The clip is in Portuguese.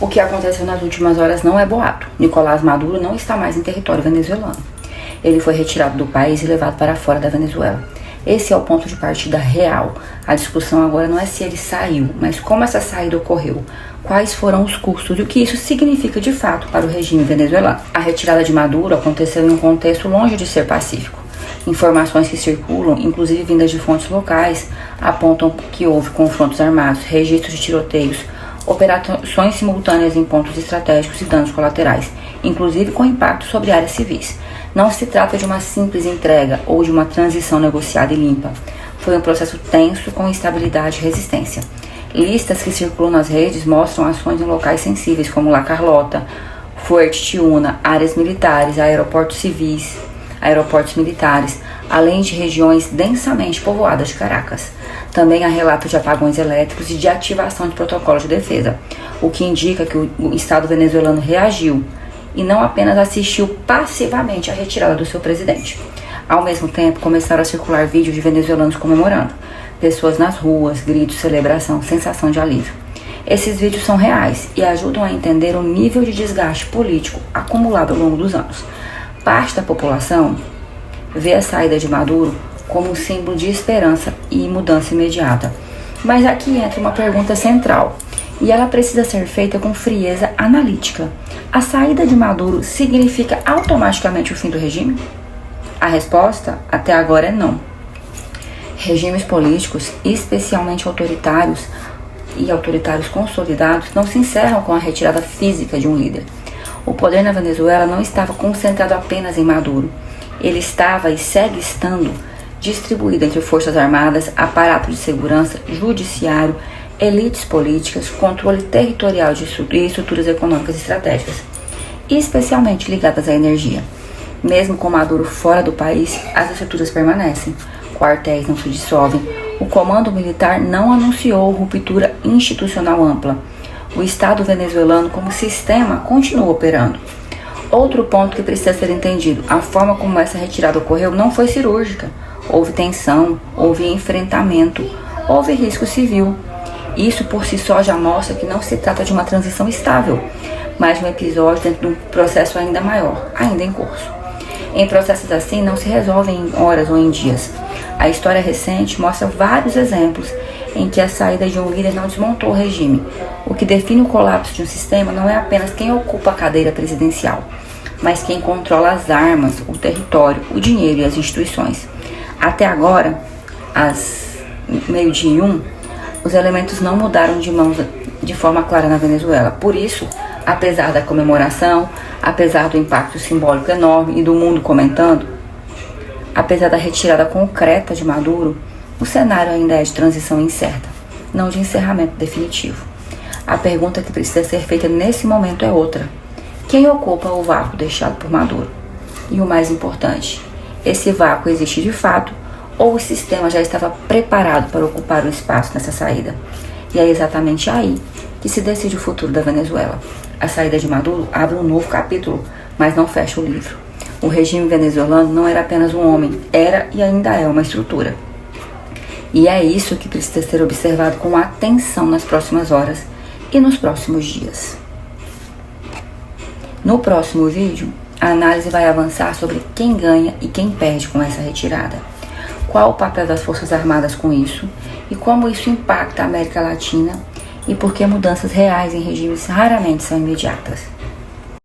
O que aconteceu nas últimas horas não é boato. Nicolás Maduro não está mais em território venezuelano. Ele foi retirado do país e levado para fora da Venezuela. Esse é o ponto de partida real. A discussão agora não é se ele saiu, mas como essa saída ocorreu, quais foram os custos e o que isso significa de fato para o regime venezuelano. A retirada de Maduro aconteceu em um contexto longe de ser pacífico. Informações que circulam, inclusive vindas de fontes locais, apontam que houve confrontos armados, registros de tiroteios, operações simultâneas em pontos estratégicos e danos colaterais, inclusive com impacto sobre áreas civis. Não se trata de uma simples entrega ou de uma transição negociada e limpa. Foi um processo tenso com instabilidade e resistência. Listas que circulam nas redes mostram ações em locais sensíveis como La Carlota, Fuerte Tiuna, áreas militares, aeroportos civis, aeroportos militares, além de regiões densamente povoadas de Caracas. Também há relatos de apagões elétricos e de ativação de protocolos de defesa, o que indica que o Estado venezuelano reagiu e não apenas assistiu passivamente à retirada do seu presidente. Ao mesmo tempo, começaram a circular vídeos de venezuelanos comemorando, pessoas nas ruas, gritos, celebração, sensação de alívio. Esses vídeos são reais e ajudam a entender o nível de desgaste político acumulado ao longo dos anos. Parte da população vê a saída de Maduro como um símbolo de esperança e mudança imediata. Mas aqui entra uma pergunta central, e ela precisa ser feita com frieza analítica. A saída de Maduro significa automaticamente o fim do regime? A resposta, até agora, é não. Regimes políticos, especialmente autoritários e autoritários consolidados, não se encerram com a retirada física de um líder. O poder na Venezuela não estava concentrado apenas em Maduro. Ele estava e segue estando distribuído entre forças armadas, aparato de segurança, judiciário, elites políticas, controle territorial e estruturas econômicas estratégicas, especialmente ligadas à energia. Mesmo com Maduro fora do país, as estruturas permanecem, quartéis não se dissolvem, o comando militar não anunciou ruptura institucional ampla. O Estado venezuelano como sistema continua operando. Outro ponto que precisa ser entendido, a forma como essa retirada ocorreu não foi cirúrgica. Houve tensão, houve enfrentamento, houve risco civil. Isso por si só já mostra que não se trata de uma transição estável, mas de um episódio dentro de um processo ainda maior, ainda em curso. Em processos assim não se resolvem em horas ou em dias. A história recente mostra vários exemplos em que a saída de um líder não desmontou o regime. O que define o colapso de um sistema não é apenas quem ocupa a cadeira presidencial, mas quem controla as armas, o território, o dinheiro e as instituições. Até agora, às 12:01, os elementos não mudaram de mãos de forma clara na Venezuela. Por isso, apesar da comemoração, apesar do impacto simbólico enorme e do mundo comentando, apesar da retirada concreta de Maduro, o cenário ainda é de transição incerta, não de encerramento definitivo. A pergunta que precisa ser feita nesse momento é outra. Quem ocupa o vácuo deixado por Maduro? E o mais importante, esse vácuo existe de fato ou o sistema já estava preparado para ocupar o espaço nessa saída? E é exatamente aí que se decide o futuro da Venezuela. A saída de Maduro abre um novo capítulo, mas não fecha o livro. O regime venezuelano não era apenas um homem, era e ainda é uma estrutura. E é isso que precisa ser observado com atenção nas próximas horas e nos próximos dias. No próximo vídeo, a análise vai avançar sobre quem ganha e quem perde com essa retirada, qual o papel das Forças Armadas com isso e como isso impacta a América Latina e por que mudanças reais em regimes raramente são imediatas.